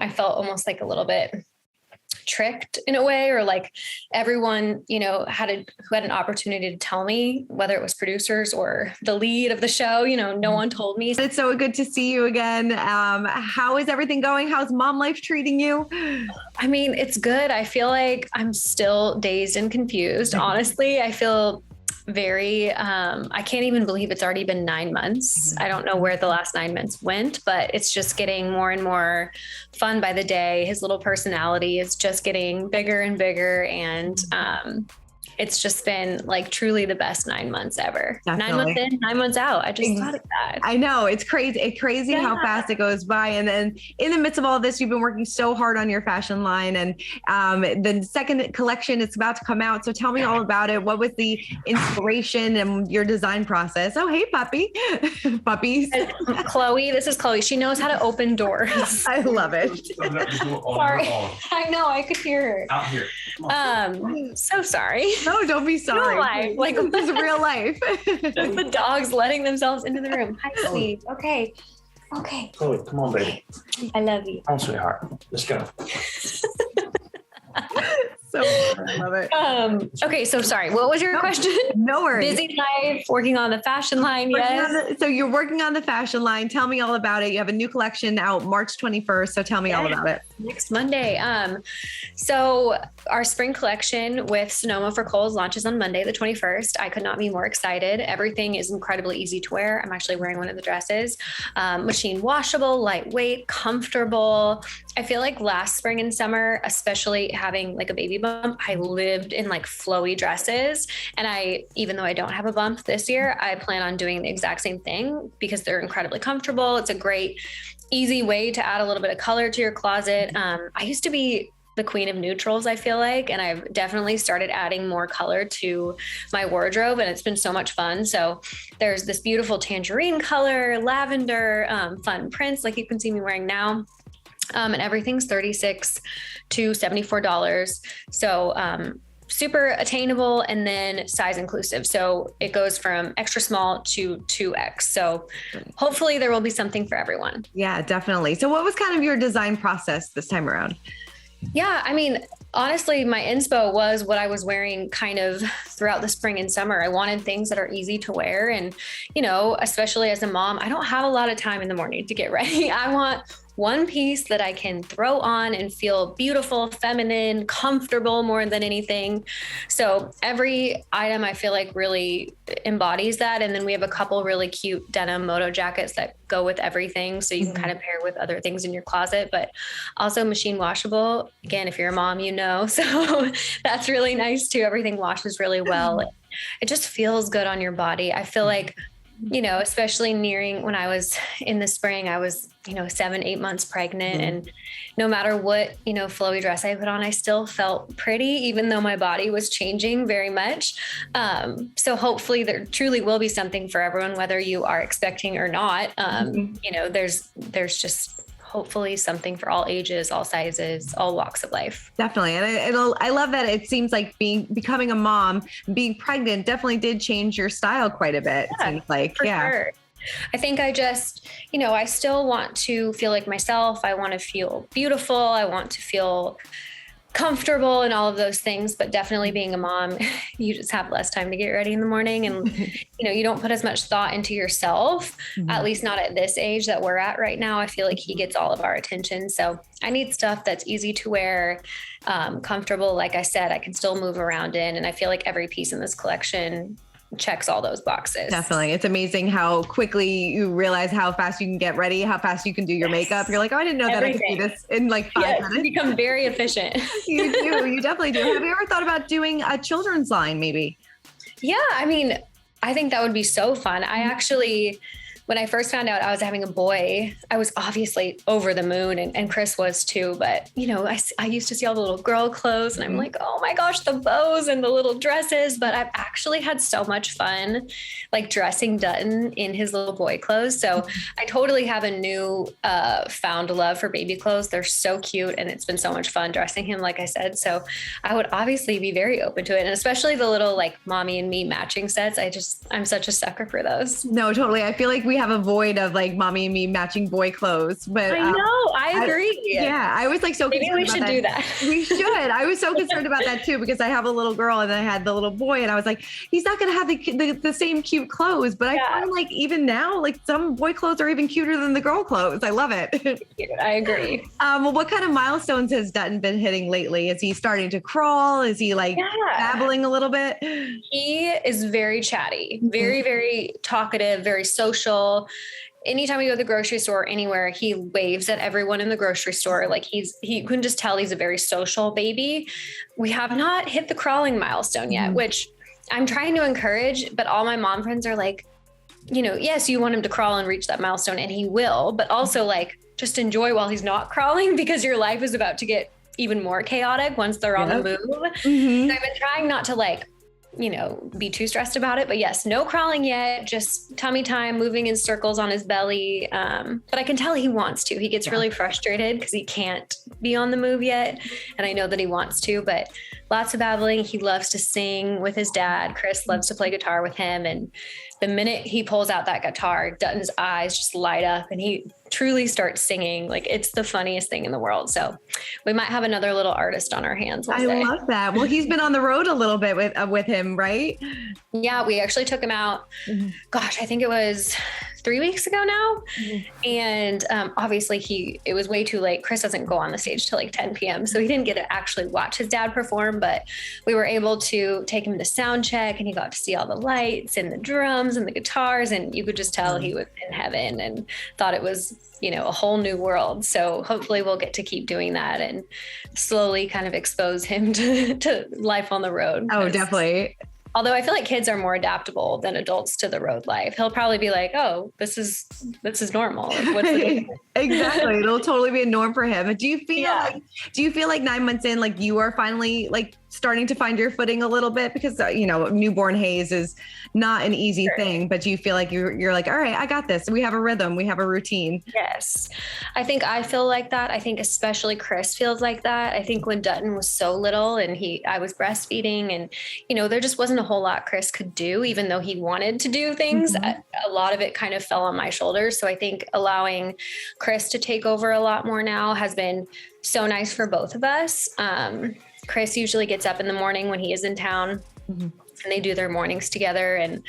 I felt almost like a little bit tricked in a way, or like everyone, who had an opportunity to tell me, whether it was producers or the lead of the show, no one told me. It's so good to see you again. How is everything going? How's mom life treating you? I mean, it's good. I feel like I'm still dazed and confused. Honestly, I feel very, I can't even believe it's already been 9 months. I don't know where the last 9 months went, but it's just getting more and more fun by the day. His little personality is just getting bigger and bigger. And, it's just been like truly the best 9 months ever. Definitely. 9 months in, 9 months out. I just thought of that. I know, it's crazy. It's crazy how fast it goes by. And then in the midst of all this, you've been working so hard on your fashion line, and the second collection is about to come out. So tell me all about it. What was the inspiration and your design process? Oh, hey, puppy. Puppies. Khloe, this is Khloe. She knows how to open doors. I love it. Sorry. I know, I could hear her. Out here. So sorry. No, don't be sorry. Real life. Like, this is real life. The dogs letting themselves into the room. Hi, sweet. Okay. Khloe, come on, baby. I love you. Come on, sweetheart. Let's go. So I love it. Okay, so sorry. What was your question? No worries. Busy life, working on the fashion line. Yes. So you're working on the fashion line. Tell me all about it. You have a new collection out March 21st. So tell me all about it. Next Monday. So our spring collection with Sonoma for Kohl's launches on Monday, the 21st. I could not be more excited. Everything is incredibly easy to wear. I'm actually wearing one of the dresses. Machine washable, lightweight, comfortable. I feel like last spring and summer, especially having like a baby bump, I lived in like flowy dresses. And even though I don't have a bump this year, I plan on doing the exact same thing because they're incredibly comfortable. It's a great, easy way to add a little bit of color to your closet. I used to be the queen of neutrals, I feel like, and I've definitely started adding more color to my wardrobe, and it's been so much fun. So there's this beautiful tangerine color, lavender, fun prints like you can see me wearing now. And everything's $36 to $74. So, super attainable, and then size inclusive. So it goes from extra small to 2X. So hopefully there will be something for everyone. Yeah, definitely. So what was kind of your design process this time around? Yeah, I mean, honestly, my inspo was what I was wearing kind of throughout the spring and summer. I wanted things that are easy to wear. And, especially as a mom, I don't have a lot of time in the morning to get ready. I want one piece that I can throw on and feel beautiful, feminine, comfortable more than anything. So every item I feel like really embodies that. And then we have a couple really cute denim moto jackets that go with everything. So you can kind of pair with other things in your closet, but also machine washable. Again, if you're a mom, so that's really nice too. Everything washes really well. It just feels good on your body. I feel like, especially nearing when I was in the spring, I was, 7-8 months pregnant, and no matter what, flowy dress I put on, I still felt pretty, even though my body was changing very much. So hopefully there truly will be something for everyone, whether you are expecting or not. There's just hopefully something for all ages, all sizes, all walks of life. Definitely. And I love that it seems like becoming a mom, being pregnant definitely did change your style quite a bit. Yeah, it seems like. Sure. I think I just, I still want to feel like myself. I want to feel beautiful. I want to feel comfortable and all of those things, but definitely being a mom, you just have less time to get ready in the morning, and you don't put as much thought into yourself, at least not at this age that we're at right now. I feel like he gets all of our attention. So I need stuff that's easy to wear, comfortable. Like I said, I can still move around in, and I feel like every piece in this collection checks all those boxes. Definitely. It's amazing how quickly you realize how fast you can get ready, how fast you can do your makeup. You're like, oh, I didn't know that I could do this in like 5 minutes. You become very efficient. You do. You definitely do. Have you ever thought about doing a children's line maybe? Yeah. I mean, I think that would be so fun. I actually, when I first found out I was having a boy, I was obviously over the moon, and Kris was too. But, I used to see all the little girl clothes, and I'm like, oh my gosh, the bows and the little dresses. But I've actually had so much fun, like dressing Dutton in his little boy clothes. So I totally have a new found love for baby clothes. They're so cute, and it's been so much fun dressing him, like I said. So I would obviously be very open to it. And especially the little like mommy and me matching sets. I'm such a sucker for those. No, totally. I feel like we we have a void of like mommy and me matching boy clothes. But I know, I agree. I was like so maybe concerned we should about do that. We should. I was so concerned about that too, because I have a little girl and then I had the little boy, and I was like, he's not going to have the same cute clothes. But I find like even now, like some boy clothes are even cuter than the girl clothes. I love it. I agree. Well, what kind of milestones has Dutton been hitting lately? Is he starting to crawl? Is he like babbling a little bit? He is very chatty, very, very talkative, very social. Anytime we go to the grocery store or anywhere, he waves at everyone in the grocery store. Like you can just tell he's a very social baby. We have not hit the crawling milestone yet, which I'm trying to encourage, but all my mom friends are like, yes, you want him to crawl and reach that milestone, and he will, but also like just enjoy while he's not crawling, because your life is about to get even more chaotic once they're on the move. So I've been trying not to like, be too stressed about it, but yes, no crawling yet, just tummy time, moving in circles on his belly. But I can tell he wants to. He gets really frustrated because he can't be on the move yet. And I know that he wants to, but lots of babbling. He loves to sing with his dad. Kris loves to play guitar with him. And the minute he pulls out that guitar, Dutton's eyes just light up and he truly starts singing. Like, it's the funniest thing in the world. So we might have another little artist on our hands one day. I love that. Well, he's been on the road a little bit with him, right? Yeah, we actually took him out. Gosh, I think it was 3 weeks ago now. And obviously it was way too late. Kris doesn't go on the stage till like 10 p.m. So he didn't get to actually watch his dad perform, but we were able to take him to sound check, and he got to see all the lights and the drums and the guitars. And you could just tell he was in heaven and thought it was, a whole new world. So hopefully we'll get to keep doing that and slowly kind of expose him to life on the road. Oh, definitely. Although I feel like kids are more adaptable than adults to the road life. He'll probably be like, oh, this is normal. Like, what's the difference? Exactly. It'll totally be a norm for him. Do you feel like 9 months in, like you are finally like starting to find your footing a little bit? Because, newborn haze is not an easy thing, but do you feel like you're like, all right, I got this. We have a rhythm. We have a routine. Yes. I think I feel like that. I think especially Kris feels like that. I think when Dutton was so little and I was breastfeeding and, there just wasn't a whole lot Kris could do, even though he wanted to do things. A lot of it kind of fell on my shoulders. So I think allowing Kris to take over a lot more now has been so nice for both of us. Kris usually gets up in the morning when he is in town and they do their mornings together. And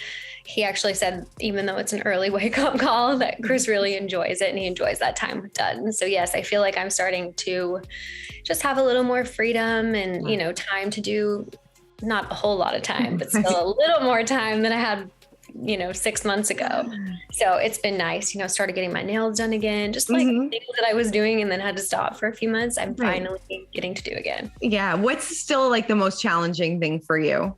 he actually said, even though it's an early wake up call, that Kris really enjoys it and he enjoys that time with Dutton. So yes, I feel like I'm starting to just have a little more freedom and, time to do not a whole lot of time, but still a little more time than I had 6 months ago. So it's been nice, started getting my nails done again, just like things that I was doing and then had to stop for a few months. I'm finally getting to do again. Yeah. What's still like the most challenging thing for you?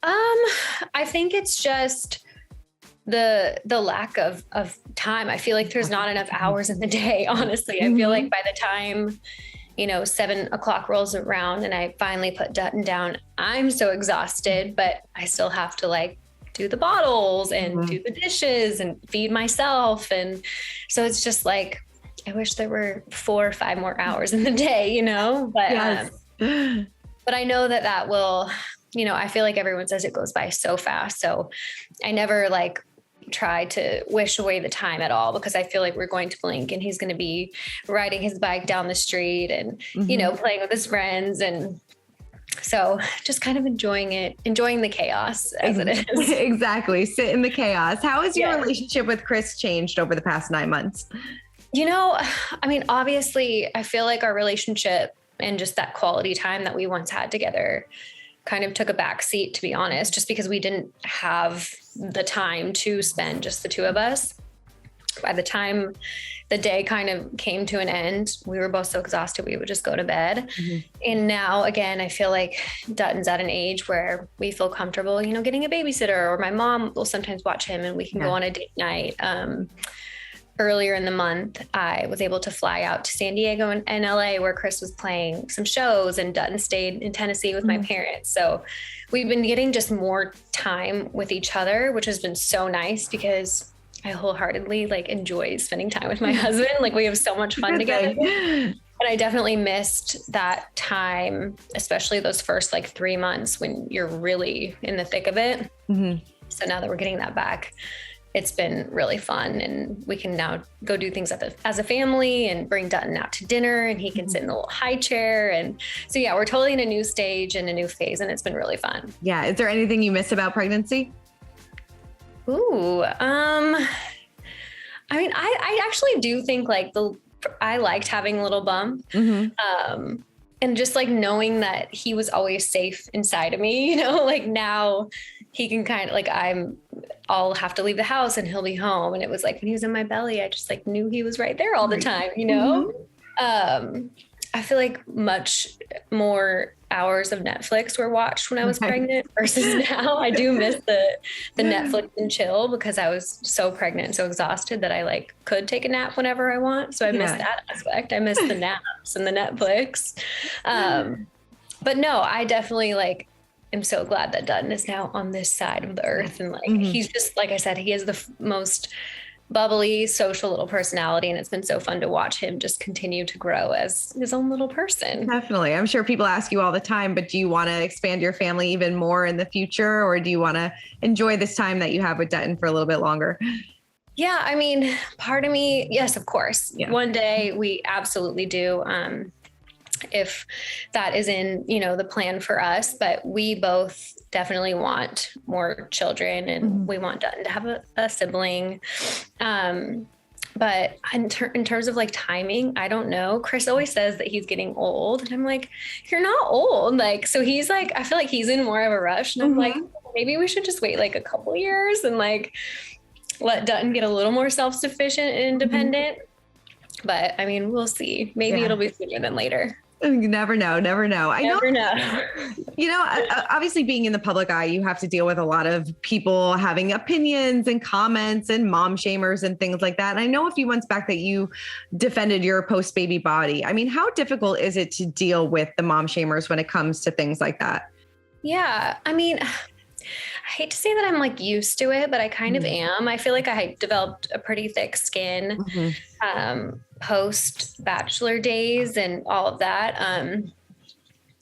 I think it's just the lack of time. I feel like there's not enough hours in the day. Honestly, I feel like by the time 7 o'clock rolls around and I finally put Dutton down, I'm so exhausted, but I still have to like do the bottles and do the dishes and feed myself. And so it's just like, I wish there were 4 or 5 more hours in the day, but, but I know that will, I feel like everyone says it goes by so fast. So I never like try to wish away the time at all, because I feel like we're going to blink and he's going to be riding his bike down the street and, playing with his friends. And so just kind of enjoying the chaos as it is. Exactly. Sit in the chaos. How has your relationship with Kris changed over the past 9 months? Obviously I feel like our relationship and just that quality time that we once had together kind of took a back seat, to be honest, just because we didn't have the time to spend just the two of us. By the time the day kind of came to an end, we were both so exhausted, we would just go to bed. And now, again, I feel like Dutton's at an age where we feel comfortable, getting a babysitter, or my mom will sometimes watch him and we can go on a date night. Earlier in the month, I was able to fly out to San Diego and LA, where Kris was playing some shows, and Dutton stayed in Tennessee with my parents. So we've been getting just more time with each other, which has been so nice, because I wholeheartedly enjoy spending time with my husband. We have so much fun together. But I definitely missed that time, especially those first 3 months when you're really in the thick of it. So now that we're getting that back, it's been really fun, and we can now go do things as a family and bring Dutton out to dinner, and he can sit in the little high chair. And so, yeah, we're totally in a new stage and a new phase, and it's been really fun. Yeah. Is there anything you miss about pregnancy? Ooh, I mean, I actually do think like I liked having a little bump. And just like knowing that he was always safe inside of me, like now he can kind of like, I'll have to leave the house and he'll be home. And it was like, when he was in my belly, I just like knew he was right there all the time, I feel like much more hours of Netflix were watched when I was pregnant versus now. I do miss the Netflix and chill because I was so pregnant and so exhausted that I like could take a nap whenever I want. So I miss that aspect. I miss the naps and the Netflix. But no, I definitely like am so glad that Dutton is now on this side of the earth. And like, he's just, like I said, he is the most bubbly, social little personality. And it's been so fun to watch him just continue to grow as his own little person. Definitely. I'm sure people ask you all the time, but do you want to expand your family even more in the future? Or do you want to enjoy this time that you have with Dutton for a little bit longer? Yeah. I mean, part of me, yes, of course. Yeah. One day we absolutely do. If that is in, the plan for us, but we both definitely want more children, and we want Dutton to have a sibling. But in terms of like timing, I don't know. Kris always says that he's getting old, and I'm like, you're not old. Like, so he's like, I feel like he's in more of a rush, and I'm like, maybe we should just wait like a couple years and like let Dutton get a little more self-sufficient and independent. But I mean, we'll see. Maybe it'll be sooner than later. You never know. Never know. I never know. Obviously being in the public eye, you have to deal with a lot of people having opinions and comments and mom shamers and things like that. And I know a few months back that you defended your post-baby body. I mean, how difficult is it to deal with the mom shamers when it comes to things like that? Yeah. I mean, I hate to say that I'm like used to it, but I kind of am. I feel like I developed a pretty thick skin post Bachelor days and all of that.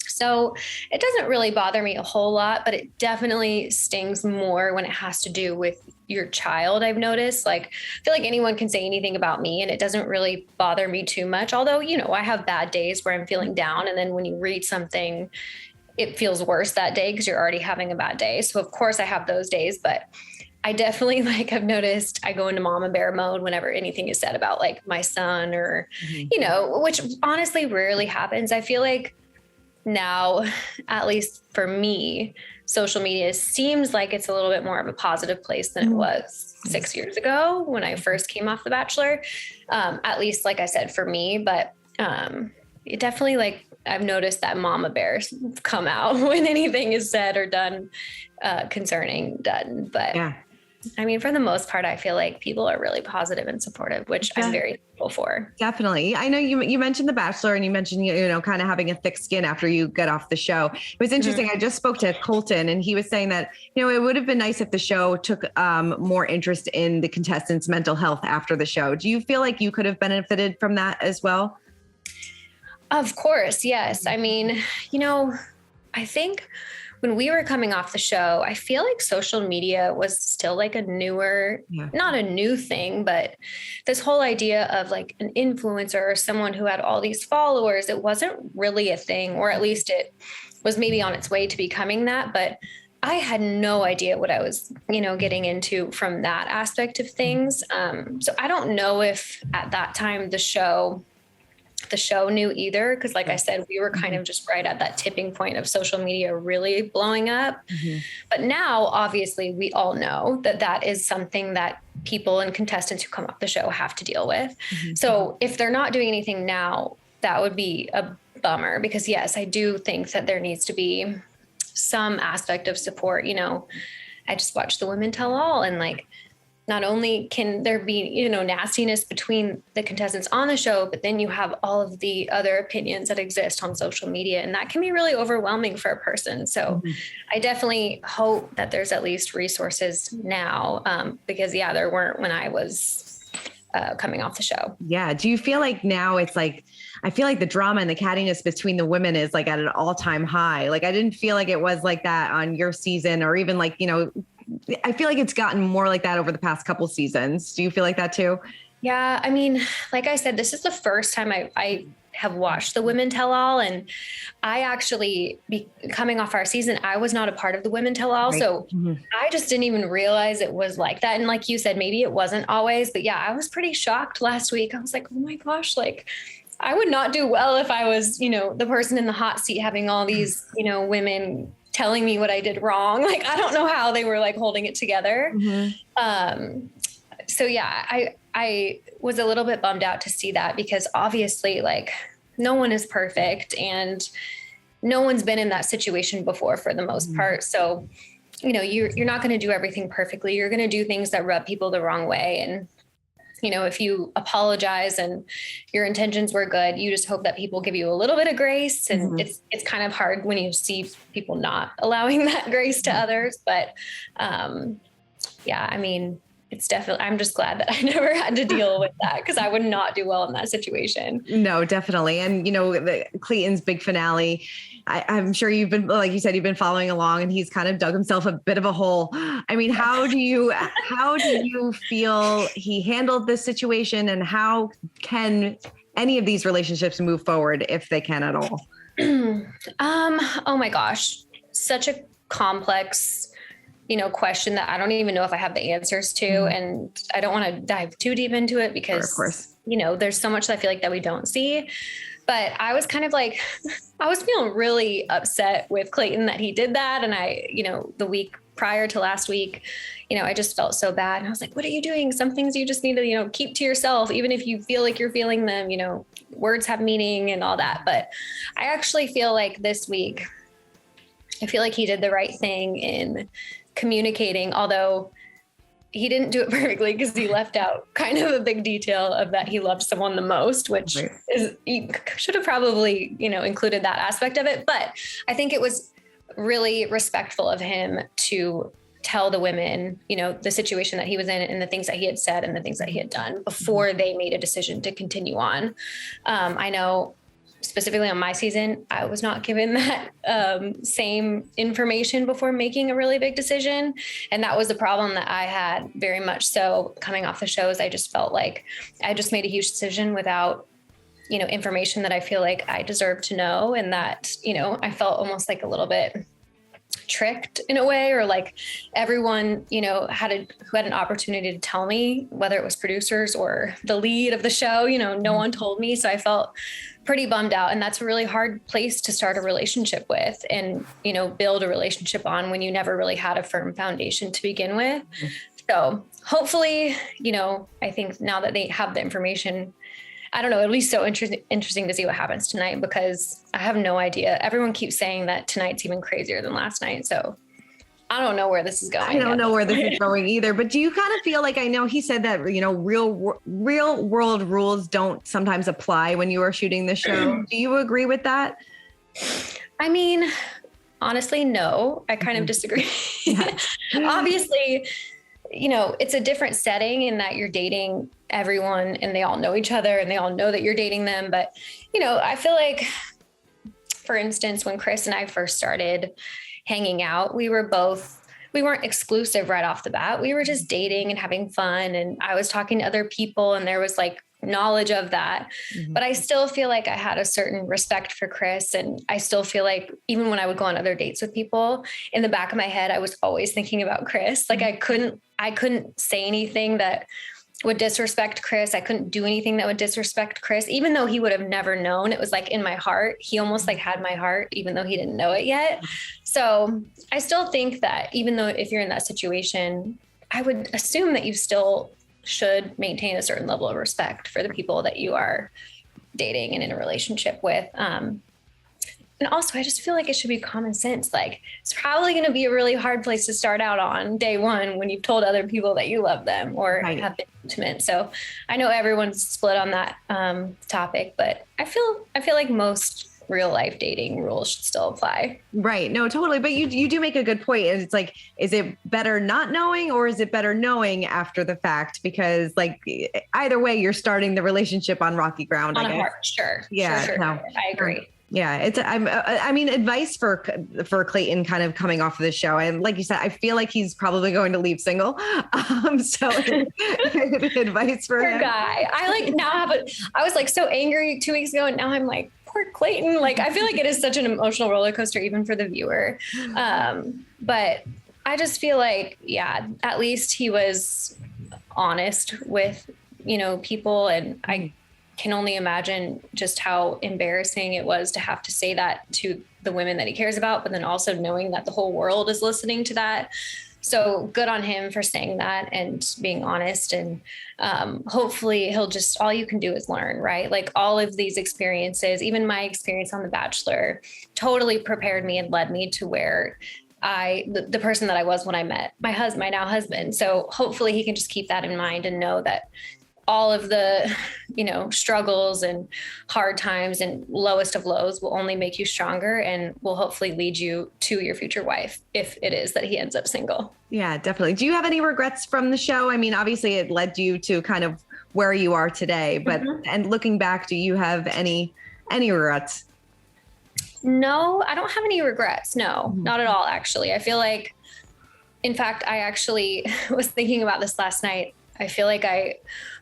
So it doesn't really bother me a whole lot, but it definitely stings more when it has to do with your child. I've noticed, like, I feel like anyone can say anything about me and it doesn't really bother me too much. Although, I have bad days where I'm feeling down. And then when you read something, it feels worse that day because you're already having a bad day. So of course I have those days, but I definitely I've noticed I go into mama bear mode whenever anything is said about like my son or, which honestly rarely happens. I feel like now, at least for me, social media seems like it's a little bit more of a positive place than it was 6 years ago when I first came off The Bachelor. At least, like I said, for me, but it definitely I've noticed that mama bears come out when anything is said or done concerning Dutton. But I mean, for the most part, I feel like people are really positive and supportive, which I'm very thankful for. Definitely. I know you mentioned The Bachelor and you mentioned, kind of having a thick skin after you get off the show. It was interesting. I just spoke to Clayton and he was saying that, it would have been nice if the show took more interest in the contestants' mental health after the show. Do you feel like you could have benefited from that as well? Of course. Yes. I mean, I think when we were coming off the show, I feel like social media was still like a newer, not a new thing, but this whole idea of like an influencer or someone who had all these followers, it wasn't really a thing, or at least it was maybe on its way to becoming that. But I had no idea what I was, getting into from that aspect of things. So I don't know if at that time the show knew either. Cause like I said, we were kind of just right at that tipping point of social media really blowing up. But now obviously we all know that is something that people and contestants who come off the show have to deal with. So if they're not doing anything now, that would be a bummer because yes, I do think that there needs to be some aspect of support. I just watched The Women Tell All and not only can there be, nastiness between the contestants on the show, but then you have all of the other opinions that exist on social media. And that can be really overwhelming for a person. So I definitely hope that there's at least resources now because, there weren't when I was coming off the show. Yeah. Do you feel like now it's I feel like the drama and the cattiness between the women is at an all-time high. I didn't feel like it was like that on your season or even I feel like it's gotten more like that over the past couple seasons. Do you feel like that too? Yeah. I mean, like I said, this is the first time I have watched the Women Tell All, and I actually coming off our season, I was not a part of the Women Tell All. Right. So I just didn't even realize it was like that. And like you said, maybe it wasn't always, but yeah, I was pretty shocked last week. I was like, oh my gosh, like I would not do well if I was, the person in the hot seat having all these, women telling me what I did wrong. Like, I don't know how they were like holding it together. So yeah, I was a little bit bummed out to see that, because obviously like no one is perfect and no one's been in that situation before for the most part. So, you're not going to do everything perfectly. You're going to do things that rub people the wrong way. And, if you apologize and your intentions were good, you just hope that people give you a little bit of grace. And it's kind of hard when you see people not allowing that grace to others. But yeah, I mean, it's definitely, I'm just glad that I never had to deal with that, because I would not do well in that situation. No, definitely. And, Clayton's big finale, I'm sure you've been, like you said, you've been following along, and he's kind of dug himself a bit of a hole. I mean, how do you feel he handled this situation, and how can any of these relationships move forward if they can at all? Oh my gosh, such a complex question that I don't even know if I have the answers to. And I don't want to dive too deep into it because, of course, there's so much that I feel like that we don't see. But I was kind of like, I was feeling really upset with Clayton that he did that. And I, the week prior to last week, I just felt so bad. And I was like, what are you doing? Some things you just need to, keep to yourself, even if you feel like you're feeling them, words have meaning and all that. But I actually feel like this week, I feel like he did the right thing in communicating, although he didn't do it perfectly, because he left out kind of a big detail of that he loved someone the most, which is, he should have probably, included that aspect of it. But I think it was really respectful of him to tell the women, the situation that he was in and the things that he had said and the things that he had done before they made a decision to continue on. I know specifically on my season, I was not given that same information before making a really big decision. And that was the problem that I had very much so coming off the shows. I just felt like I just made a huge decision without, information that I feel like I deserve to know. And that, I felt almost like a little bit tricked in a way, or like everyone, who had an opportunity to tell me, whether it was producers or the lead of the show, no one told me. So I felt pretty bummed out. And that's a really hard place to start a relationship with and, build a relationship on when you never really had a firm foundation to begin with. So hopefully, I think now that they have the information, I don't know, it'll be so interesting to see what happens tonight, because I have no idea. Everyone keeps saying that tonight's even crazier than last night. So I don't know where this is going. I don't know where this is going either. But do you kind of feel like, I know he said that, real world rules don't sometimes apply when you are shooting the show. Do you agree with that? I mean, honestly, no, I kind of disagree. Obviously, it's a different setting in that you're dating everyone and they all know each other and they all know that you're dating them. But, I feel like, for instance, when Kris and I first started hanging out, we weren't exclusive right off the bat. We were just dating and having fun. And I was talking to other people and there was like knowledge of that. But I still feel like I had a certain respect for Kris. And I still feel like even when I would go on other dates with people, in the back of my head, I was always thinking about Kris. Like I couldn't say anything that would disrespect Kris. I couldn't do anything that would disrespect Kris, even though he would have never known. It was like in my heart. He almost like had my heart, even though he didn't know it yet. So I still think that even though if you're in that situation, I would assume that you still should maintain a certain level of respect for the people that you are dating and in a relationship with. And also, I just feel like it should be common sense. Like, it's probably going to be a really hard place to start out on day one when you've told other people that you love them or have been intimate. So I know everyone's split on that topic, but I feel like most real life dating rules should still apply. Right. No, totally. But you do make a good point. And it's like, is it better not knowing or is it better knowing after the fact? Because like either way, you're starting the relationship on rocky ground. On a heart, sure. Yeah. Sure. No, I agree. Yeah, I mean, advice for Clayton kind of coming off of this show. And like you said, I feel like he's probably going to leave single. So advice for Poor him. guy. I like now I was like so angry 2 weeks ago, and now I'm like, poor Clayton. Like, I feel like it is such an emotional roller coaster, even for the viewer. But I just feel like, yeah, at least he was honest with, people. And I can only imagine just how embarrassing it was to have to say that to the women that he cares about, but then also knowing that the whole world is listening to that. So good on him for saying that and being honest. And hopefully he'll just, all you can do is learn, right? Like all of these experiences, even my experience on The Bachelor, totally prepared me and led me to where the person that I was when I met my now husband. So hopefully he can just keep that in mind and know that all of the, struggles and hard times and lowest of lows will only make you stronger and will hopefully lead you to your future wife if it is that he ends up single. Yeah, definitely. Do you have any regrets from the show? I mean, obviously it led you to kind of where you are today, but and looking back, do you have any regrets? No, I don't have any regrets. No, not at all. Actually, I feel like, in fact, I actually was thinking about this last night. I feel like I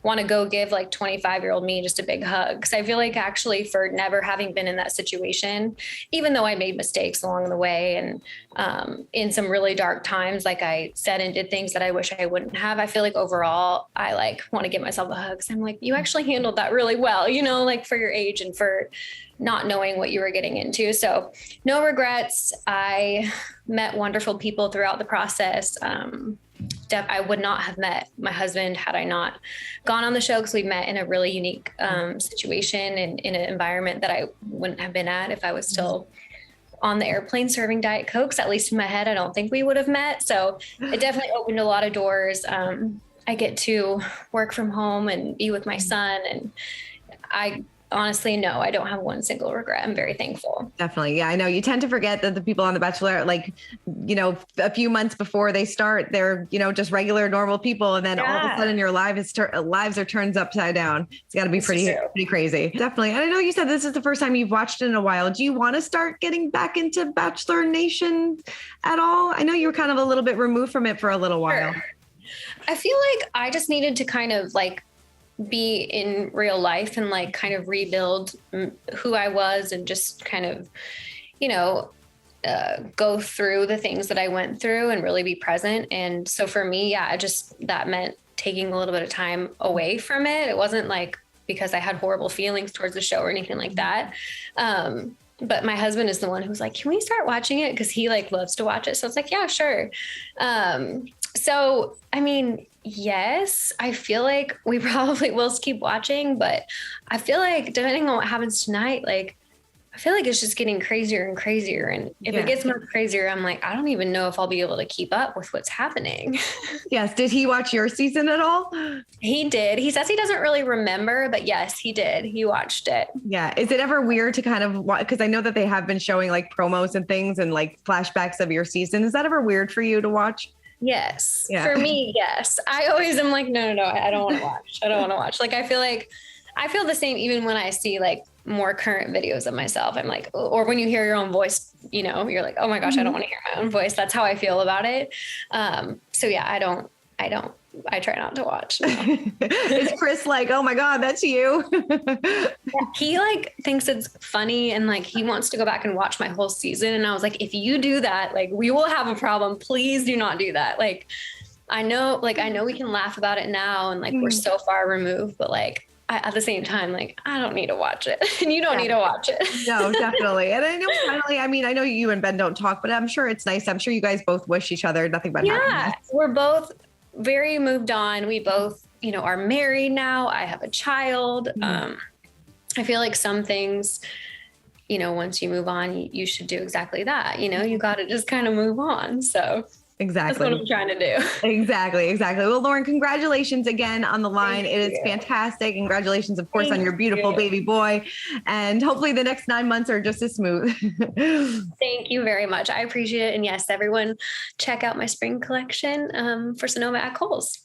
want to go give like 25-year-old me just a big hug. Cause I feel like actually for never having been in that situation, even though I made mistakes along the way and in some really dark times, like I said and did things that I wish I wouldn't have, I feel like overall I like want to give myself a hug. Cause I'm like, you actually handled that really well, like for your age and for not knowing what you were getting into. So no regrets. I met wonderful people throughout the process. I would not have met my husband had I not gone on the show, because we met in a really unique situation and in an environment that I wouldn't have been at if I was still on the airplane serving Diet Cokes. At least in my head, I don't think we would have met. So it definitely opened a lot of doors. I get to work from home and be with my son, and I honestly, no, I don't have one single regret. I'm very thankful. Definitely. Yeah, I know you tend to forget that the people on The Bachelor, like, a few months before they start, they're, just regular, normal people. And then all of a sudden your lives are turned upside down. It's got to be pretty crazy. Definitely. And I know you said this is the first time you've watched it in a while. Do you want to start getting back into Bachelor Nation at all? I know you were kind of a little bit removed from it for a little while. Sure. I feel like I just needed to kind of be in real life and kind of rebuild who I was and just kind of, go through the things that I went through and really be present. And so for me, that meant taking a little bit of time away from it. It wasn't because I had horrible feelings towards the show or anything like that. But my husband is the one who's like, can we start watching it? Cause he loves to watch it. So it's like, yeah, sure. So, I mean, yes, I feel like we probably will keep watching, but I feel like depending on what happens tonight, I feel like it's just getting crazier and crazier. And if it gets more crazier, I'm like, I don't even know if I'll be able to keep up with what's happening. Yes. Did he watch your season at all? He did. He says he doesn't really remember, but yes, he did. He watched it. Yeah. Is it ever weird to kind of watch? Because I know that they have been showing promos and things and flashbacks of your season. Is that ever weird for you to watch? Yes. Yeah. For me, yes. I always am like, no, I don't want to watch. I don't want to watch. I feel the same even when I see more current videos of myself. I'm like, or when you hear your own voice, you're like, oh my gosh, I don't want to hear my own voice. That's how I feel about it. So yeah, I try not to watch. No. Is Kris oh my God, that's you? He thinks it's funny and he wants to go back and watch my whole season. And I was like, if you do that, we will have a problem. Please do not do that. I know we can laugh about it now and we're so far removed, but at the same time, I don't need to watch it and you don't need to watch it. No, definitely. And I know finally, I know you and Ben don't talk, but I'm sure it's nice. I'm sure you guys both wish each other nothing but happiness. We're both very moved on. We both, are married now. I have a child. I feel like some things, once you move on, you should do exactly that. You got to just kind of move on. So exactly. That's what I'm trying to do. Exactly. Well, Lauren, congratulations again on the line. It is fantastic. Congratulations, of course, on your beautiful baby boy. And hopefully the next 9 months are just as smooth. Thank you very much. I appreciate it. And yes, everyone check out my spring collection for Sonoma at Kohl's.